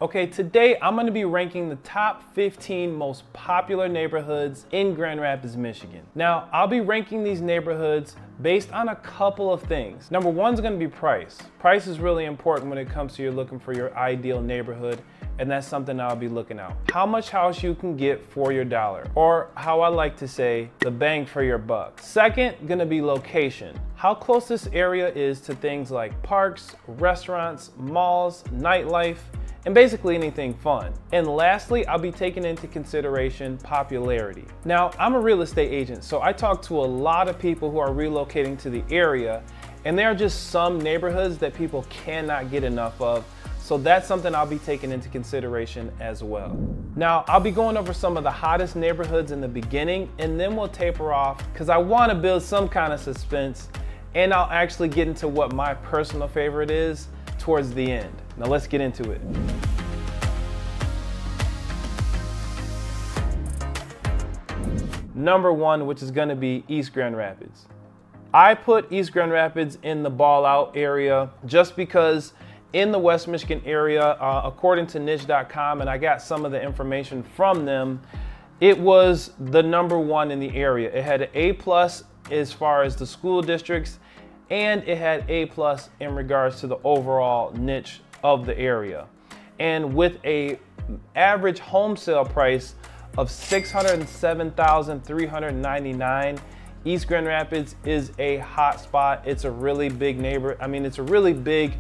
Okay, today I'm going to be ranking the top 15 most popular neighborhoods in Grand Rapids, Michigan. Now, I'll be ranking these neighborhoods based on a couple of things. Number one is going to be price. Price is really important when it comes to you're looking for your ideal neighborhood, and that's something I'll be looking at. How much house you can get for your dollar, or how I like to say, the bang for your buck. Second, going to be location. How close this area is to things like parks, restaurants, malls, nightlife, and basically anything fun. And lastly, I'll be taking into consideration popularity. Now, I'm a real estate agent, so I talk to a lot of people who are relocating to the area, and there are just some neighborhoods that people cannot get enough of. So that's something I'll be taking into consideration as well. Now, I'll be going over some of the hottest neighborhoods in the beginning, and then we'll taper off because I want to build some kind of suspense, and I'll actually get into what my personal favorite is towards the end. Now let's get into it. Number one, which is gonna be East Grand Rapids. I put East Grand Rapids in the ball out area just because in the West Michigan area, according to niche.com, and I got some of the information from them, it was the number one in the area. It had an A+ as far as the school districts, and it had A+ in regards to the overall niche of the area. And with a average home sale price of $607,399, East Grand Rapids is a hot spot. It's a really big it's a really big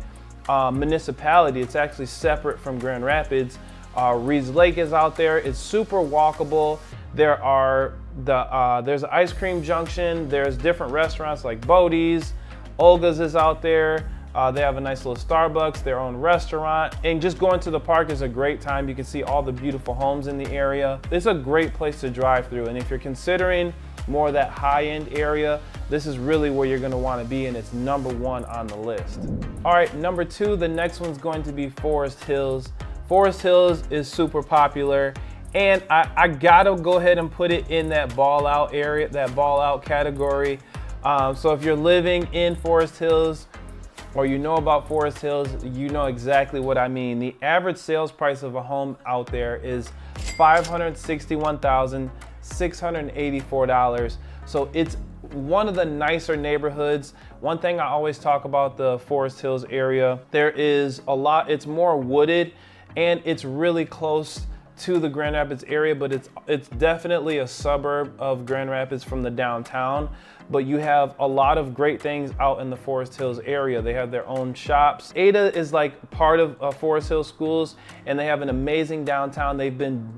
municipality. It's actually separate from Grand Rapids. Reed's Lake is out there. It's super walkable. There's an ice cream junction. There's different restaurants like Bodie's. Olga's is out there. They have a nice little Starbucks, their own restaurant, and just going to the park is a great time. You can see all the beautiful homes in the area. It's a great place to drive through, and if you're considering more of that high-end area, this is really where you're gonna wanna be, and it's number one on the list. All right, number two, the next one's going to be Forest Hills. Forest Hills is super popular, and I gotta go ahead and put it in that ball out area, that ball out category. So if you're living in Forest Hills or you know about Forest Hills, you know exactly what I mean. The average sales price of a home out there is $561,684. So it's one of the nicer neighborhoods. One thing I always talk about the Forest Hills area, there is a lot, it's more wooded, and it's really close to the Grand Rapids area, but it's definitely a suburb of Grand Rapids from the downtown. But you have a lot of great things out in the Forest Hills area. They have their own shops. Ada is like part of Forest Hills Schools, and they have an amazing downtown. They've been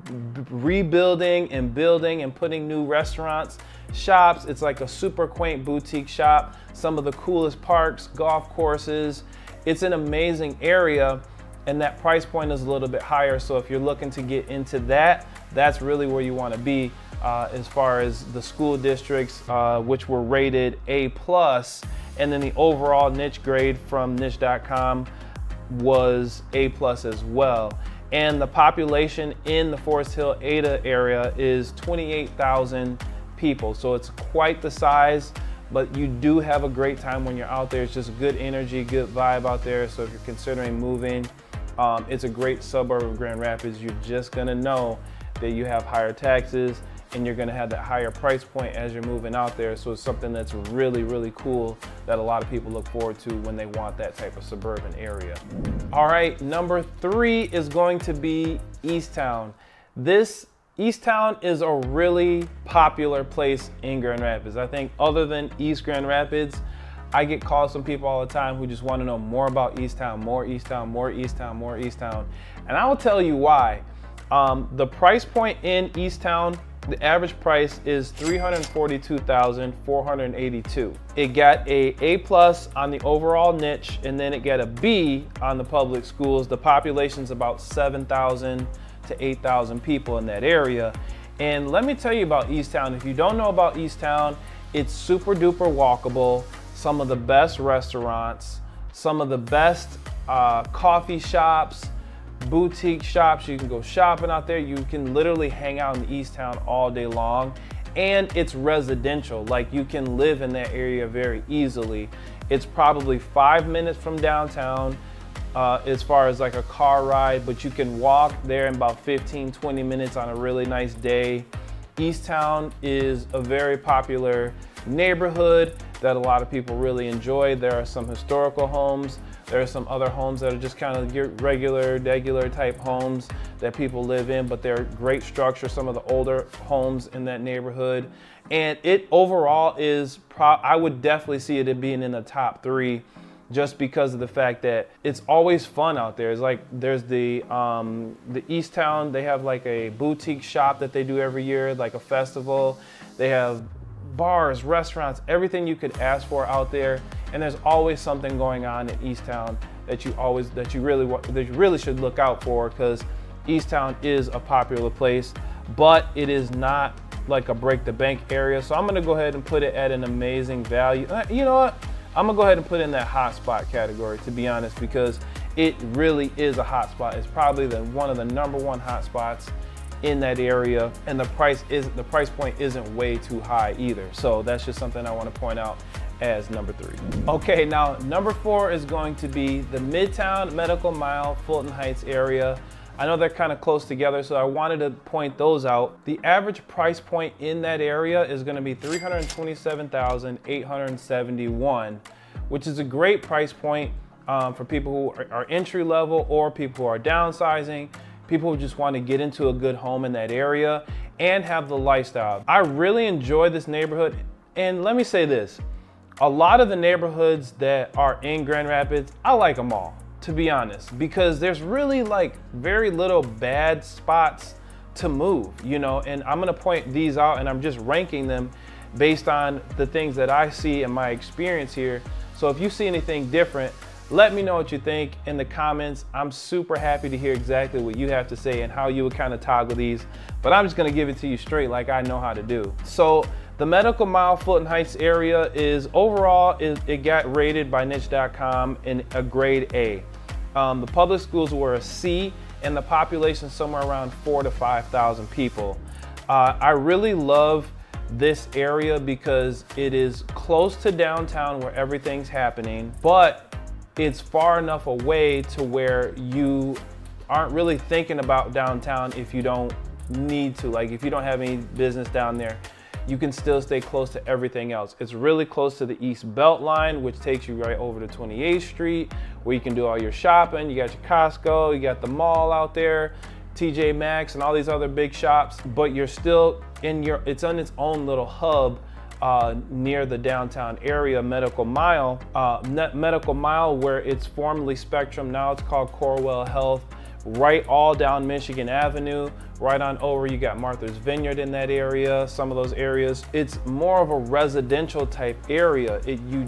rebuilding and building and putting new restaurants, shops. It's like a super quaint boutique shop. Some of the coolest parks, golf courses. It's an amazing area, and that price point is a little bit higher. So if you're looking to get into that, that's really where you want to be. As far as the school districts, which were rated A+, and then the overall niche grade from niche.com was A+ as well. And the population in the Forest Hill Ada area is 28,000 people. So it's quite the size, but you do have a great time when you're out there. It's just good energy, good vibe out there. So if you're considering moving, it's a great suburb of Grand Rapids. You're just gonna know that you have higher taxes, and you're gonna have that higher price point as you're moving out there. So it's something that's really, really cool that a lot of people look forward to when they want that type of suburban area. All right, number three is going to be Eastown. Eastown is a really popular place in Grand Rapids. I think other than East Grand Rapids, I get calls from people all the time who just wanna know more about Eastown, more Eastown, more Eastown, more Eastown. And I will tell you why. The price point in Eastown, the average price is $342,482. It got a A+ on the overall niche, and then it got a B on the public schools. The population's about 7,000 to 8,000 people in that area. And let me tell you about Eastown. If you don't know about Eastown, it's super duper walkable. Some of the best restaurants, some of the best coffee shops, boutique shops. You can go shopping out there. You can literally hang out in Eastown all day long, and it's residential. Like, you can live in that area very easily. It's probably 5 minutes from downtown, as far as like a car ride, but you can walk there in about 15-20 minutes on a really nice day. Eastown is a very popular neighborhood that a lot of people really enjoy. There are some historical homes. There are some other homes that are just kind of your regular type homes that people live in, but they're great structure, some of the older homes in that neighborhood. And it overall is, I would definitely see it being in the top 3, just because of the fact that it's always fun out there. It's like there's the Easttown, they have like a boutique shop that they do every year, like a festival. They have bars, restaurants, everything you could ask for out there. And there's always something going on in Easttown that you really should look out for, because Easttown is a popular place, but it is not like a break the bank area. So I'm gonna go ahead and put it at an amazing value. You know what? I'm gonna go ahead and put it in that hotspot category, to be honest, because it really is a hotspot. It's probably one of the #1 hotspots in that area, and the price point isn't way too high either. So that's just something I want to point out as number 3. Okay, now number 4 is going to be the Midtown, Medical Mile, Fulton Heights area. I know they're kind of close together, so I wanted to point those out. The average price point in that area is going to be $327,871, which is a great price point for people who are entry level, or people who are downsizing, people who just want to get into a good home in that area and have the lifestyle. I really enjoy this neighborhood, and let me say this. A lot of the neighborhoods that are in Grand Rapids, I like them all, to be honest, because there's really like very little bad spots to move, you know, and I'm gonna point these out, and I'm just ranking them based on the things that I see in my experience here. So if you see anything different, let me know what you think in the comments. I'm super happy to hear exactly what you have to say and how you would kind of toggle these, but I'm just gonna give it to you straight like I know how to do. So the Medical Mile, Fulton Heights area is overall, it got rated by niche.com in a grade A. The public schools were a C, and the population somewhere around 4,000 to 5,000 people. I really love this area because it is close to downtown where everything's happening, but it's far enough away to where you aren't really thinking about downtown if you don't need to. Like if you don't have any business down there, you can still stay close to everything else. It's really close to the East Belt Line, which takes you right over to 28th Street, where you can do all your shopping. You got your Costco, you got the mall out there, TJ Maxx, and all these other big shops, but you're still it's on its own little hub near the downtown area. Medical Mile, where it's formerly Spectrum, now it's called Corewell Health, right all down Michigan Avenue, right on over. You got Martha's Vineyard in that area, some of those areas. It's more of a residential type area. You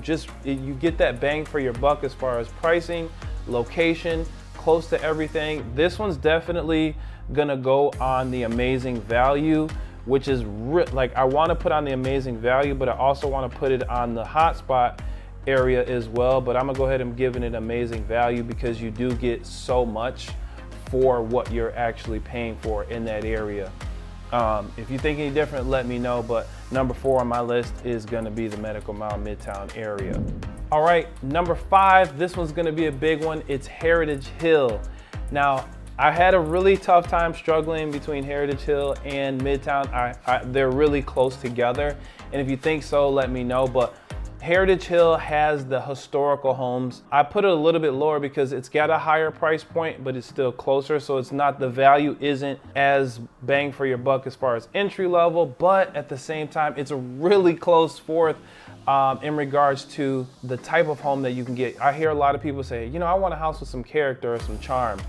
get that bang for your buck as far as pricing, location, close to everything. This one's definitely gonna go on the amazing value, which is like, I want to put on the amazing value, but I also want to put it on the hotspot area as well. But I'm gonna go ahead and give it amazing value because you do get so much for what you're actually paying for in that area. If you think any different, let me know, but number 4 on my list is gonna be the Medical Mile Midtown area. All right, number 5, this one's gonna be a big one. It's Heritage Hill. Now, I had a really tough time struggling between Heritage Hill and Midtown. They're really close together, and if you think so, let me know. But Heritage Hill has the historical homes. I put it a little bit lower because it's got a higher price point, but it's still closer, so it's not, the value isn't as bang for your buck as far as entry level, but at the same time, it's a really close fourth in regards to the type of home that you can get. I hear a lot of people say, you know, I want a house with some character or some charm.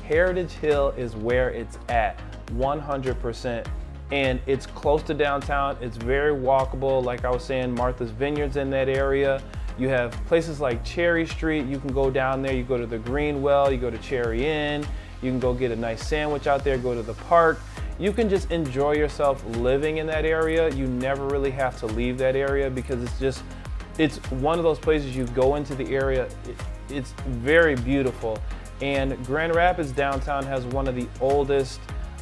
Heritage Hill is where it's at, 100%. And it's close to downtown. It's very walkable. Like I was saying, Martha's Vineyard's in that area. You have places like Cherry Street. You can go down there. You go to the Greenwell, you go to Cherry Inn. You can go get a nice sandwich out there, go to the park. You can just enjoy yourself living in that area. You never really have to leave that area because it's one of those places you go into the area. It's very beautiful. And Grand Rapids downtown has one of the oldest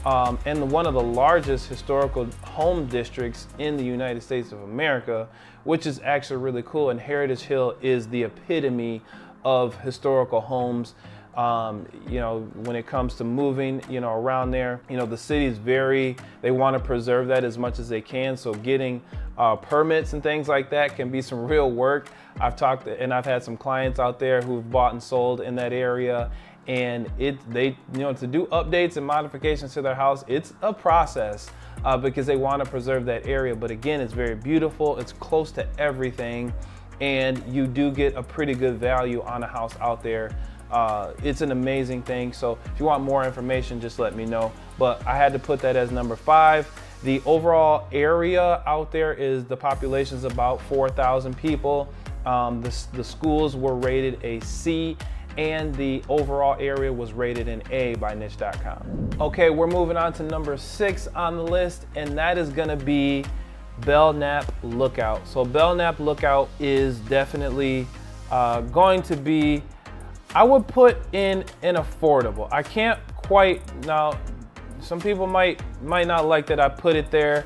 and one of the largest historical home districts in the United States of America, which is actually really cool. And Heritage Hill is the epitome of historical homes. You know, when it comes to moving, you know, around there, you know, the city is they want to preserve that as much as they can. So getting permits and things like that can be some real work. I've had some clients out there who've bought and sold in that area, and you know, to do updates and modifications to their house, it's a process because they want to preserve that area. But again, it's very beautiful. It's close to everything, and you do get a pretty good value on a house out there. It's an amazing thing. So if you want more information, just let me know. But I had to put that as number 5. The overall area out there the population is about 4,000 people. The schools were rated a C, and the overall area was rated an A by niche.com. Okay, we're moving on to number 6 on the list, and that is gonna be Belknap Lookout. So Belknap Lookout is definitely going to be, I would put in an affordable. I can't quite, now some people might not like that I put it there,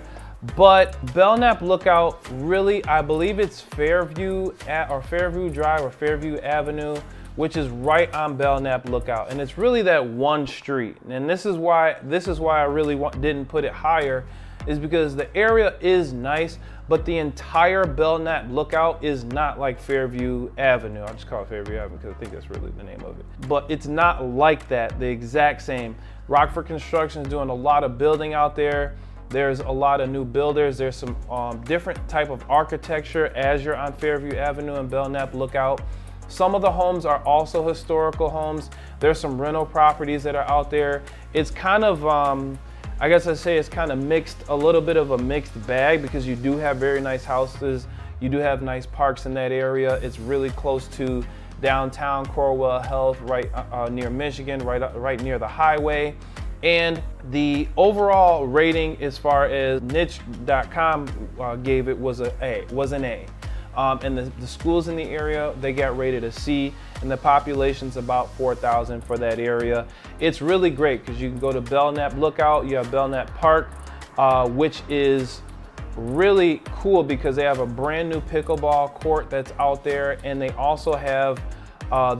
but Belknap Lookout, really, I believe it's Fairview Drive or Fairview Avenue, which is right on Belknap Lookout, and it's really that one street. And this is why I really didn't put it higher, is because the area is nice, but the entire Belknap Lookout is not like Fairview Avenue. I'll just call it Fairview Avenue because I think that's really the name of it. But it's not like that, the exact same. Rockford Construction is doing a lot of building out there. There's a lot of new builders. There's some different type of architecture as you're on Fairview Avenue and Belknap Lookout. Some of the homes are also historical homes. There's some rental properties that are out there. It's kind of, I guess I'd say it's kind of mixed, a little bit of a mixed bag, because you do have very nice houses. You do have nice parks in that area. It's really close to downtown Corwell Health, right near Michigan, right near the highway. And the overall rating, as far as niche.com gave it, was an A. And the schools in the area, they got rated a C, and the population's about 4,000 for that area. It's really great because you can go to Belknap Lookout. You have Belknap Park, which is really cool because they have a brand new pickleball court that's out there, and they also have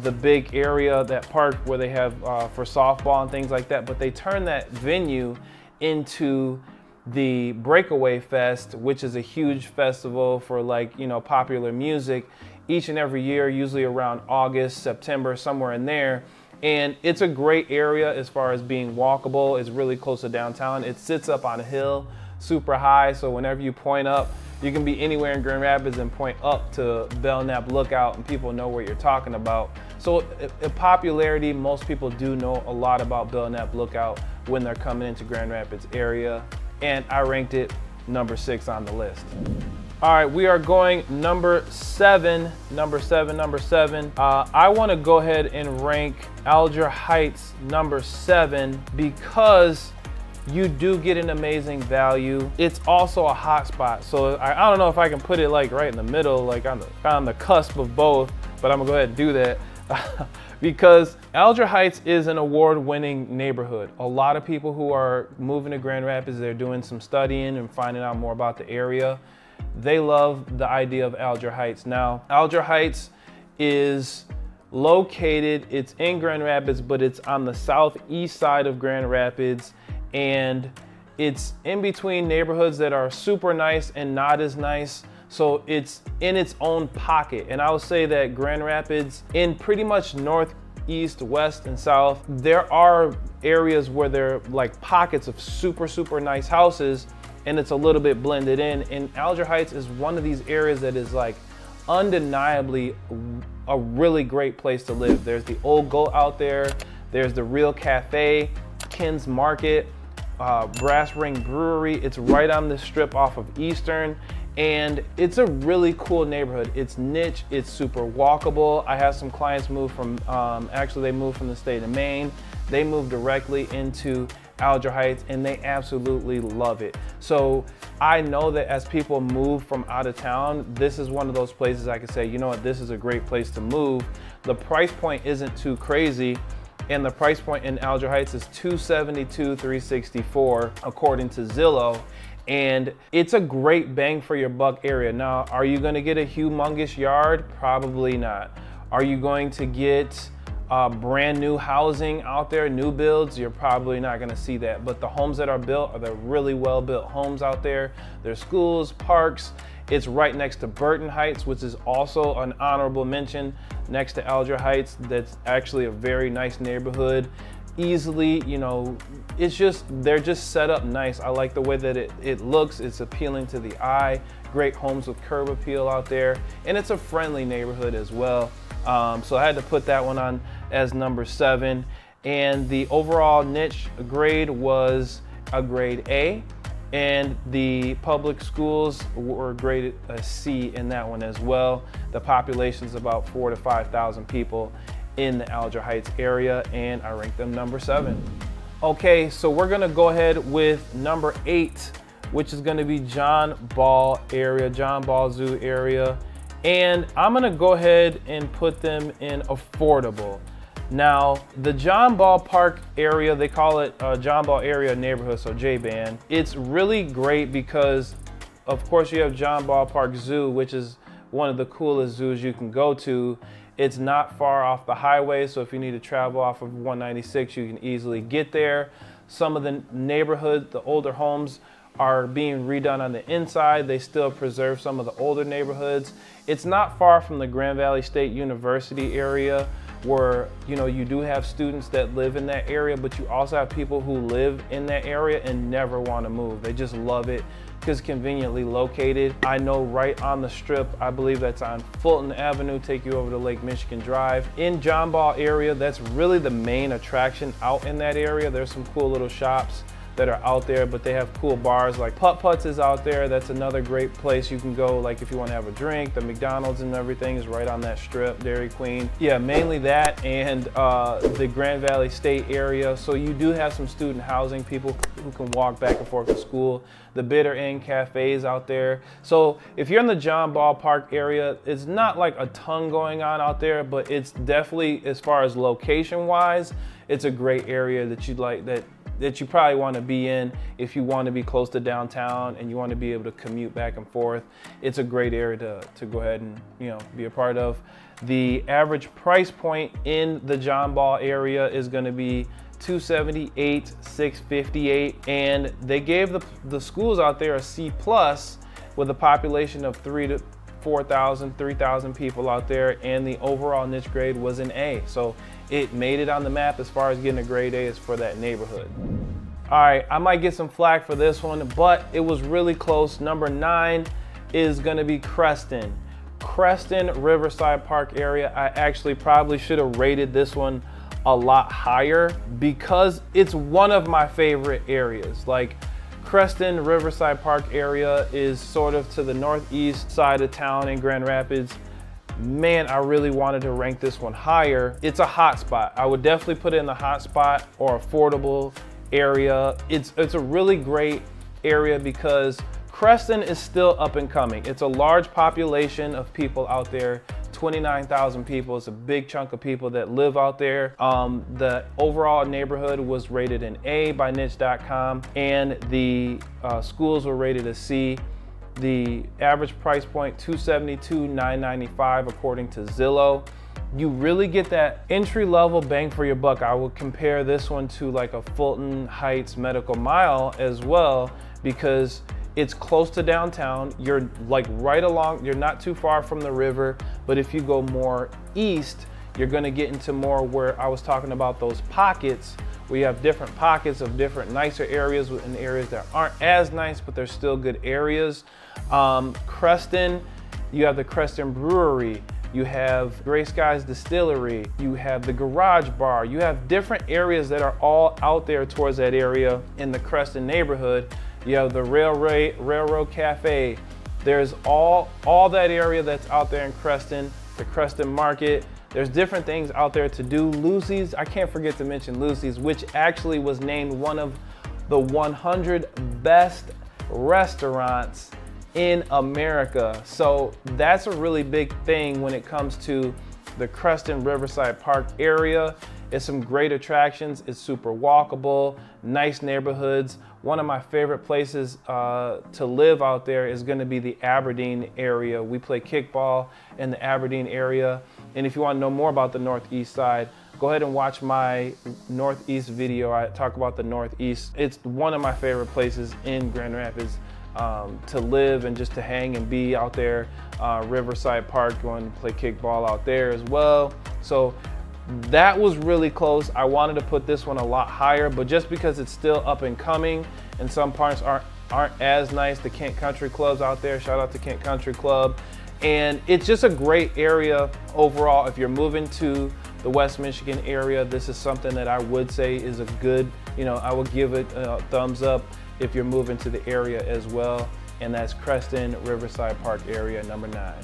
the big area, that park where they have for softball and things like that. But they turn that venue into the Breakaway Fest, which is a huge festival for, like, you know, popular music each and every year, usually around August, September, somewhere in there. And it's a great area as far as being walkable. It's really close to downtown. It sits up on a hill, super high, so whenever you point up, you can be anywhere in Grand Rapids and point up to Belknap Lookout and people know what you're talking about. So in popularity, most people do know a lot about Belknap Lookout when they're coming into Grand Rapids area. And I ranked it number 6 on the list. All right, we are going number 7. I want to go ahead and rank Alger Heights number 7 because you do get an amazing value. It's also a hot spot. So I don't know if I can put it like right in the middle, like on the cusp of both, but I'm gonna go ahead and do that. Because Alger Heights is an award-winning neighborhood. A lot of people who are moving to Grand Rapids, they're doing some studying and finding out more about the area. They love the idea of Alger Heights. Now, Alger Heights is located, it's in Grand Rapids, but it's on the southeast side of Grand Rapids, and it's in between neighborhoods that are super nice and not as nice. So it's in its own pocket. And I would say that Grand Rapids, in pretty much north, east, west, and south, there are areas where there are like pockets of super, super nice houses, and it's a little bit blended in. And Alger Heights is one of these areas that is like undeniably a really great place to live. There's the Old Goat out there. There's the Real Cafe, Ken's Market, Brass Ring Brewery. It's right on the strip off of Eastern. And it's a really cool neighborhood. It's niche, it's super walkable. I have some clients move from, actually they moved from the state of Maine. They moved directly into Alger Heights and they absolutely love it. So I know that as people move from out of town, this is one of those places I can say, you know what, this is a great place to move. The price point isn't too crazy. And the price point in Alger Heights is $272,364 according to Zillow. And it's a great bang for your buck area. Now, are you gonna get a humongous yard? Probably not. Are you going to get Brand new housing out there, new builds, you're probably not gonna see that. But the homes that are built are the really well built homes out there. There's schools, parks. It's right next to Burton Heights, which is also an honorable mention next to Alger Heights. That's actually a very nice neighborhood. Easily, you know, it's just, they're just set up nice. I like the way that it looks. It's appealing to the eye. Great homes with curb appeal out there. And it's a friendly neighborhood as well. So I had to put that one on as number 7. And the overall niche grade was a grade A. And the public schools were graded a C in that one as well. The population is about 4,000 to 5,000 people in the Alger Heights area, and I ranked them number 7. Okay, so we're gonna go ahead with number 8, which is gonna be John Ball area, John Ball Zoo area. And I'm gonna go ahead and put them in affordable. Now, the John Ball Park area, they call it John Ball area neighborhood, so J-Band. It's really great because, of course, you have John Ball Park Zoo, which is one of the coolest zoos you can go to. It's not far off the highway, so if you need to travel off of 196, you can easily get there. Some of the neighborhoods, the older homes, are being redone on the inside. They still preserve some of the older neighborhoods. It's not far from the Grand Valley State University area, where, you know, you do have students that live in that area, but you also have people who live in that area and never want to move. They just love it because it's conveniently located. I know right on the strip, I believe that's on Fulton Avenue, take you over to Lake Michigan Drive. In John Ball area, that's really the main attraction out in that area. There's some cool little shops that are out there, but they have cool bars like Putt Putts is out there. That's another great place you can go, like if you want to have a drink. The McDonald's and everything is right on that strip, Dairy Queen. Yeah, mainly that and the Grand Valley State area. So you do have some student housing, people who can walk back and forth to school. The Bitter End cafes out there. So if you're in the John Ball Park area, it's not like a ton going on out there, but it's definitely, as far as location wise, it's a great area that you'd like, that you probably want to be in if you want to be close to downtown and you want to be able to commute back and forth. It's a great area to go ahead and, you know, be a part of. The average price point in the John Ball area is going to be $278, $658, and they gave the schools out there a C+ with a population of 3,000 people out there, and the overall niche grade was an A. So it made it on the map as far as getting a grade A is for that neighborhood. All right, I might get some flack for this one, but it was really close. Number 9 is gonna be Creston. Creston, Riverside Park area. I actually probably should have rated this one a lot higher because it's one of my favorite areas. Like, Creston, Riverside Park area is sort of to the northeast side of town in Grand Rapids. Man, I really wanted to rank this one higher. It's a hot spot. I would definitely put it in the hot spot or affordable area. It's a really great area because Creston is still up and coming. It's a large population of people out there. 29,000 people. It's a big chunk of people that live out there. The overall neighborhood was rated an A by niche.com, and the schools were rated a C. The average price point, $272, $995 according to Zillow. You really get that entry-level bang for your buck. I would compare this one to like a Fulton Heights Medical Mile as well, because it's close to downtown. You're like right along, you're not too far from the river, but if you go more east, you're gonna get into more where I was talking about those pockets. We have different pockets of different nicer areas and areas that aren't as nice, but they're still good areas. Creston, you have the Creston Brewery, you have Gray Skies Distillery, you have the Garage Bar, you have different areas that are all out there towards that area in the Creston neighborhood. You have the Railroad Cafe. There's all that area that's out there in Creston, the Creston Market. There's different things out there to do. Lucy's, I can't forget to mention Lucy's, which actually was named one of the 100 best restaurants in America. So that's a really big thing when it comes to the Creston Riverside Park area. It's some great attractions. It's super walkable, nice neighborhoods. One of my favorite places to live out there is gonna be the Aberdeen area. We play kickball in the Aberdeen area. And if you wanna know more about the Northeast side, go ahead and watch my Northeast video. I talk about the Northeast. It's one of my favorite places in Grand Rapids to live and just to hang and be out there. Riverside Park, going to play kickball out there as well. So that was really close. I wanted to put this one a lot higher, but just because it's still up and coming and some parts aren't as nice, the Kent Country Club's out there. Shout out to Kent Country Club. And it's just a great area overall. If you're moving to the West Michigan area, this is something that I would say is a good, I would give it a thumbs up if you're moving to the area as well. And that's Creston, Riverside Park area, number 9.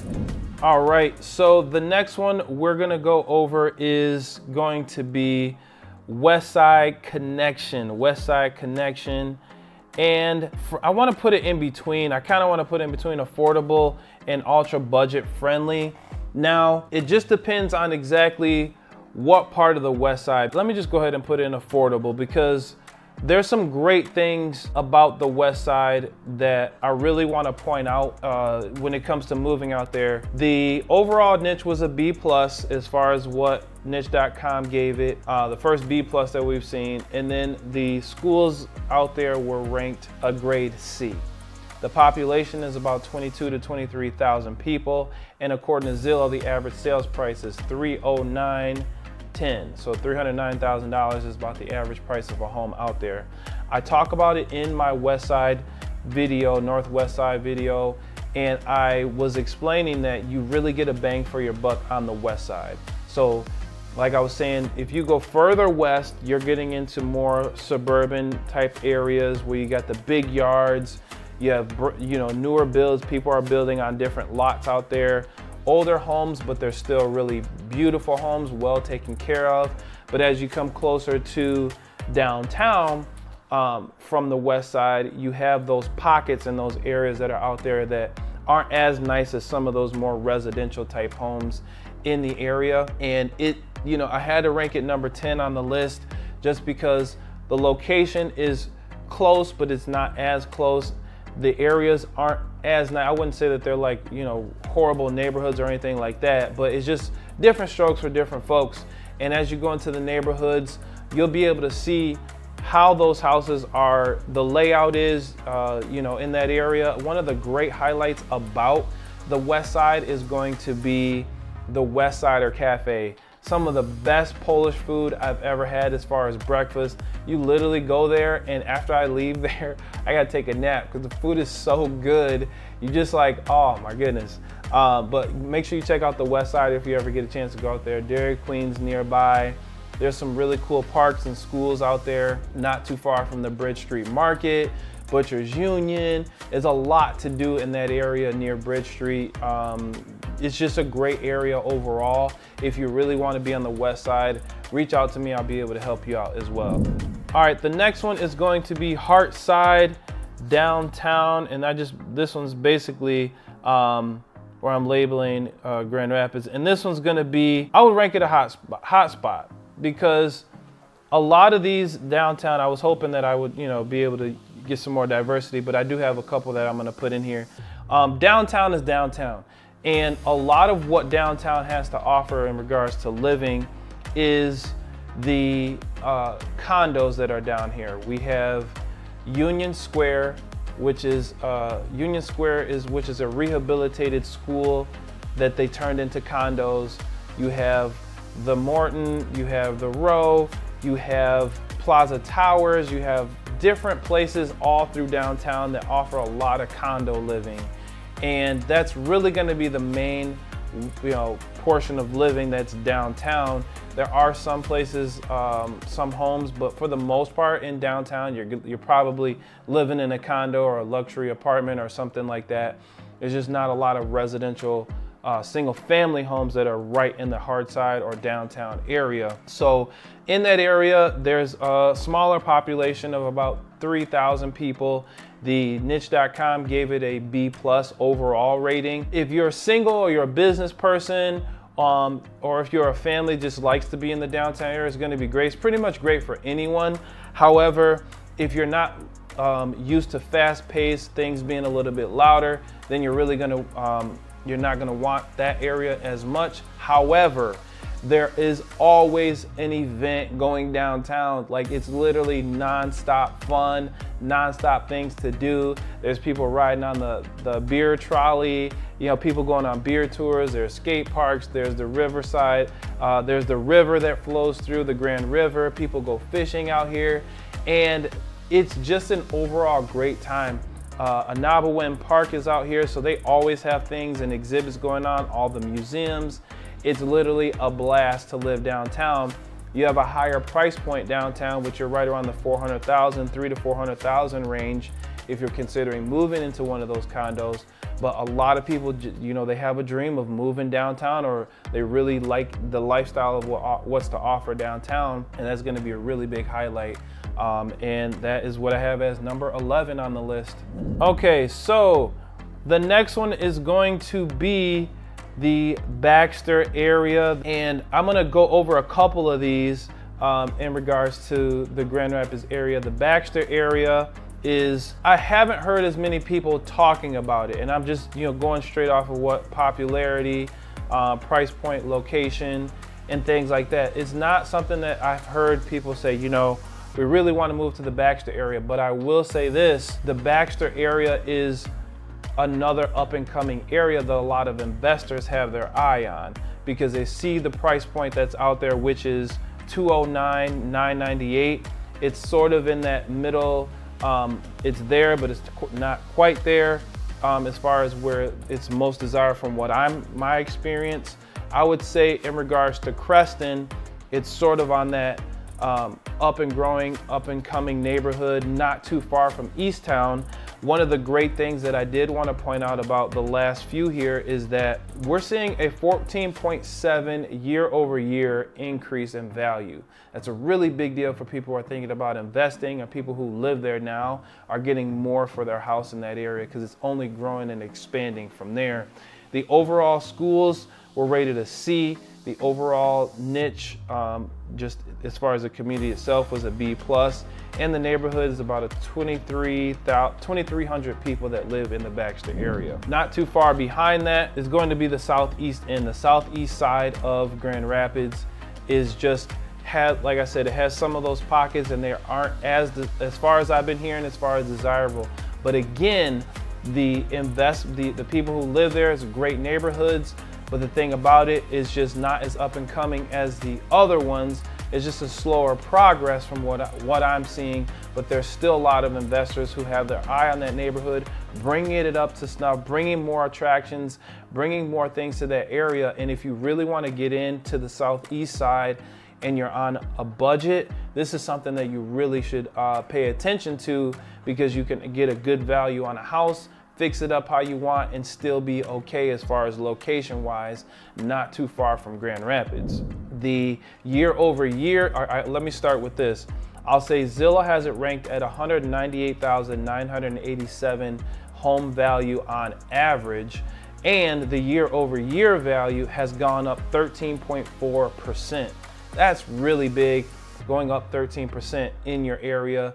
All right, so the next one we're gonna go over is going to be Westside Connection. Westside Connection. And I want to put it in between. I kind of want to put it in between affordable and ultra budget friendly. Now, it just depends on exactly what part of the West Side. Let me just go ahead and put in affordable, because there's some great things about the West Side that I really want to point out when it comes to moving out there. The overall niche was a B+ as far as what niche.com gave it, the first B+ that we've seen, and then the schools out there were ranked a grade C. The population is about 22 to 23,000 people, and according to Zillow, the average sales price is $309,10. So $309,000 is about the average price of a home out there. I talk about it in my West Side video, Northwest Side video, and I was explaining that you really get a bang for your buck on the West Side. So like I was saying, if you go further west, you're getting into more suburban type areas where you got the big yards, you have newer builds, people are building on different lots out there. Older homes, but they're still really beautiful homes, well taken care of. But as you come closer to downtown from the West Side, you have those pockets and those areas that are out there that aren't as nice as some of those more residential type homes in the area. And I had to rank it number 10 on the list just because the location is close, but it's not as close. The areas aren't as nice. I wouldn't say that they're like, horrible neighborhoods or anything like that, but it's just different strokes for different folks. And as you go into the neighborhoods, you'll be able to see how those houses are, the layout is, in that area. One of the great highlights about the West Side is going to be the West Sider Cafe. Some of the best Polish food I've ever had as far as breakfast. You literally go there, and after I leave there, I gotta take a nap because the food is so good. You just like, oh my goodness. But make sure you check out the West Side if you ever get a chance to go out there. Dairy Queen's nearby. There's some really cool parks and schools out there, not too far from the Bridge Street Market, Butchers Union. There's a lot to do in that area near Bridge Street. It's just a great area overall. If you really want to be on the West Side, reach out to me. I'll be able to help you out as well. All right, the next one is going to be Heartside Downtown. And this one's basically where I'm labeling Grand Rapids. And this one's gonna be, I would rank it a hot spot because a lot of these downtown, I was hoping that I would, be able to get some more diversity, but I do have a couple that I'm gonna put in here. Downtown is downtown. And a lot of what downtown has to offer in regards to living is the condos that are down here. We have Union Square, which is a rehabilitated school that they turned into condos. You have the Morton, you have the Row, you have Plaza Towers, you have different places all through downtown that offer a lot of condo living. And that's really going to be the main portion of living that's downtown. There are some places, some homes, but for the most part in downtown, you're probably living in a condo or a luxury apartment or something like that. There's just not a lot of residential single family homes that are right in the Heartside or downtown area. So in that area, there's a smaller population of about 3,000 people. The niche.com gave it a B+ overall rating. If you're single or you're a business person, or if you're a family just likes to be in the downtown area, it's going to be great. It's pretty much great for anyone. However, if you're not used to fast-paced things being a little bit louder, then you're really going to you're not going to want that area as much. However, there is always an event going downtown. Like, it's literally non-stop fun, non-stop things to do. There's people riding on the beer trolley, you know, people going on beer tours, there's skate parks, there's the Riverside, there's the river that flows through, the Grand River. People go fishing out here, and it's just an overall great time. Anabawin Park is out here, so they always have things and exhibits going on, all the museums. It's literally a blast to live downtown. You have a higher price point downtown, which you're right around the 400,000, 300,000 to 400,000 range if you're considering moving into one of those condos. But a lot of people, you know, they have a dream of moving downtown, or they really like the lifestyle of what's to offer downtown, and that's going to be a really big highlight. And that is what I have as number 11 on the list. Okay, so the next one is going to be the Baxter area, and I'm gonna go over a couple of these in regards to the Grand Rapids area. The Baxter area is, I haven't heard as many people talking about it, and I'm just, you know, going straight off of what popularity, price point, location, and things like that. It's not something that I've heard people say, you know, we really want to move to the Baxter area. But I will say this, the Baxter area is another up and coming area that a lot of investors have their eye on, because they see the price point that's out there, which is $209,000, $998,000. It's sort of in that middle, it's there, but it's not quite there as far as where it's most desired from what my experience. I would say in regards to Creston, it's sort of on that up and growing, up and coming neighborhood, not too far from Eastown. One of the great things that I did want to point out about the last few here is that we're seeing a 14.7 year-over-year increase in value. That's a really big deal for people who are thinking about investing, or people who live there now are getting more for their house in that area, because it's only growing and expanding from there. The overall schools were rated a C. The overall niche, just as far as the community itself, was a B+. And the neighborhood is about a 2,300 people that live in the Baxter area. Not too far behind that is going to be the southeast end. The southeast side of Grand Rapids is just, like I said, it has some of those pockets, and they aren't as far as I've been hearing, as far as desirable. But again, the people who live there, is great neighborhoods. But the thing about it is just not as up and coming as the other ones. It's just a slower progress from what I'm seeing, but there's still a lot of investors who have their eye on that neighborhood, bringing it up to snuff, bringing more attractions, bringing more things to that area. And if you really want to get into the southeast side and you're on a budget, this is something that you really should pay attention to, because you can get a good value on a house, fix it up how you want, and still be okay as far as location wise, not too far from Grand Rapids. The year over year, let me start with this. I'll say Zillow has it ranked at 198,987 home value on average, and the year over year value has gone up 13.4%. That's really big, going up 13% in your area,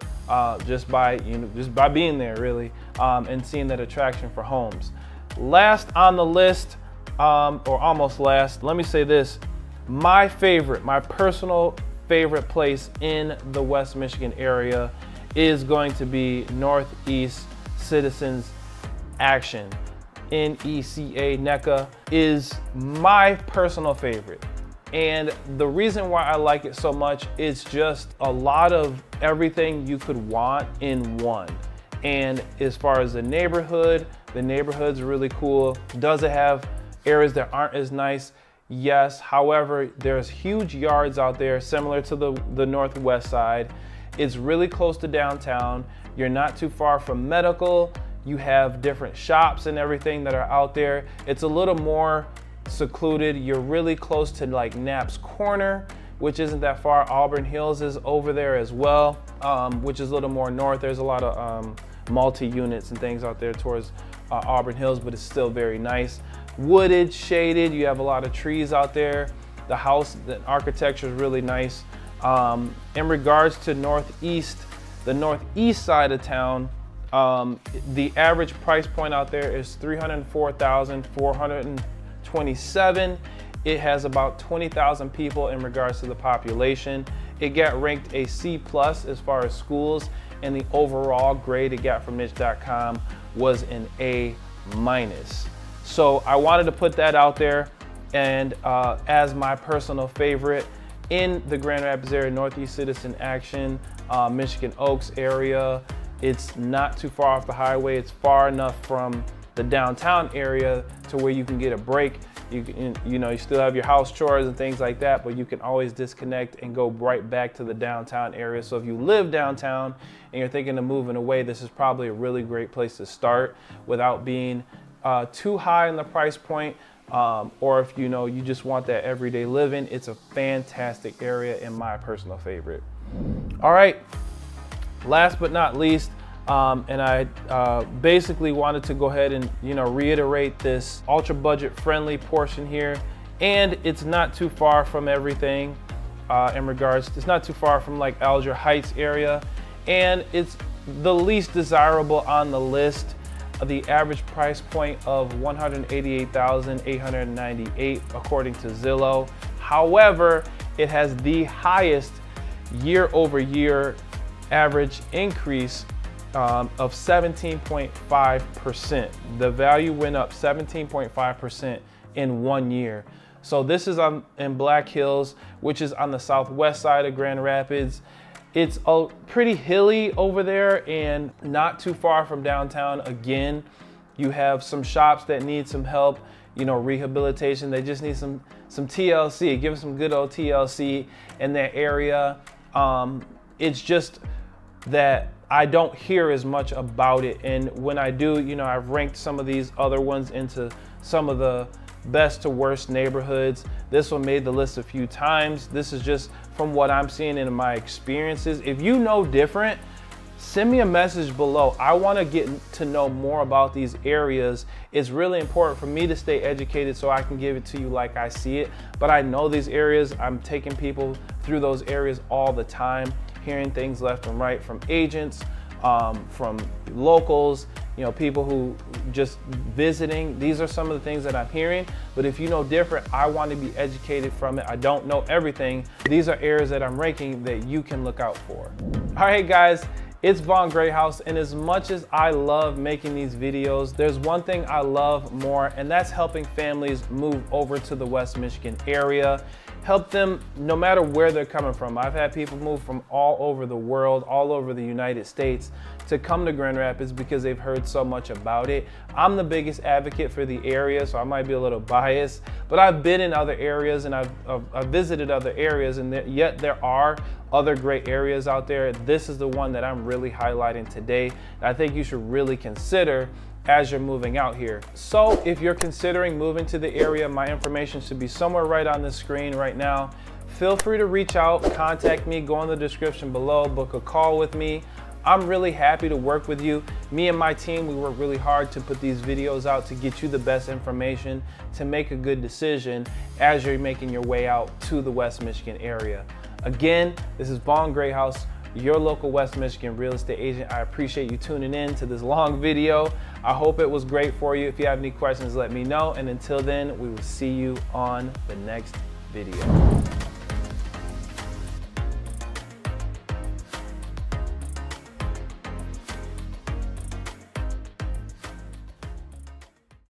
just by being there, really, and seeing that attraction for homes. Last on the list, or almost last, let me say this: my personal favorite place in the West Michigan area is going to be Northeast Citizens Action. NECA, NECA is my personal favorite. And the reason why I like it so much is just a lot of everything you could want in one. And as far as the neighborhood's really cool. Does it have areas that aren't as nice? Yes. However, there's huge yards out there similar to the Northwest side. It's really close to downtown. You're not too far from medical. You have different shops and everything that are out there. It's a little more secluded. You're really close to like Knapp's Corner, which isn't that far. Auburn Hills is over there as well, which is a little more north. There's a lot of multi-units and things out there towards Auburn Hills, but it's still very nice. Wooded, shaded, you have a lot of trees out there. The house, the architecture is really nice. In regards to the northeast side of town, the average price point out there is $304,427, It has about 20,000 people in regards to the population. It got ranked a C+ as far as schools, and the overall grade it got from niche.com was an A-. So I wanted to put that out there, and as my personal favorite in the Grand Rapids area, Northeast Citizen Action, Michigan Oaks area. It's not too far off the highway. It's far enough from the downtown area to where you can get a break. You still have your house chores and things like that, but you can always disconnect and go right back to the downtown area. So if you live downtown and you're thinking of moving away, this is probably a really great place to start without being too high in the price point. Or if you just want that everyday living, it's a fantastic area and my personal favorite. All right, last but not least, and I basically wanted to go ahead and reiterate this ultra budget friendly portion here, and it's not too far from everything it's not too far from like Alger Heights area, and it's the least desirable on the list. The average price point of $188,898 according to Zillow. However, it has the highest year-over-year average increase of 17.5%. The value went up 17.5% in 1 year. So this is in Black Hills, which is on the southwest side of Grand Rapids. It's pretty hilly over there and not too far from downtown. Again, you have some shops that need some help, rehabilitation. They just need some TLC. Give them some good old TLC in that area. It's just that I don't hear as much about it. And when I do, I've ranked some of these other ones into some of the best to worst neighborhoods. This one made the list a few times. This is just from what I'm seeing in my experiences. If you know different, send me a message below. I want to get to know more about these areas. It's really important for me to stay educated so I can give it to you like I see it. But I know these areas. I'm taking people through those areas all the time, hearing things left and right from agents, from locals, people who just visiting. These are some of the things that I'm hearing, but if you know different, I want to be educated from it. I don't know everything. These are areas that I'm ranking that you can look out for. All right, guys, it's Von Greathouse, and as much as I love making these videos, there's one thing I love more, and that's helping families move over to the West Michigan area. Help them no matter where they're coming from. I've had people move from all over the world, all over the United States to come to Grand Rapids because they've heard so much about it. I'm the biggest advocate for the area, so I might be a little biased, but I've been in other areas and I've visited other areas, and yet there are other great areas out there. This is the one that I'm really highlighting today. I think you should really consider as you're moving out here. So if you're considering moving to the area, my information should be somewhere right on the screen right now. Feel free to reach out, contact me, go in the description below, book a call with me. I'm really happy to work with you. Me and my team, we work really hard to put these videos out to get you the best information to make a good decision as you're making your way out to the West Michigan area. Again, this is Von Greathouse, your local West Michigan real estate agent. I appreciate you tuning in to this long video. I hope it was great for you. If you have any questions, let me know. And until then, we will see you on the next video.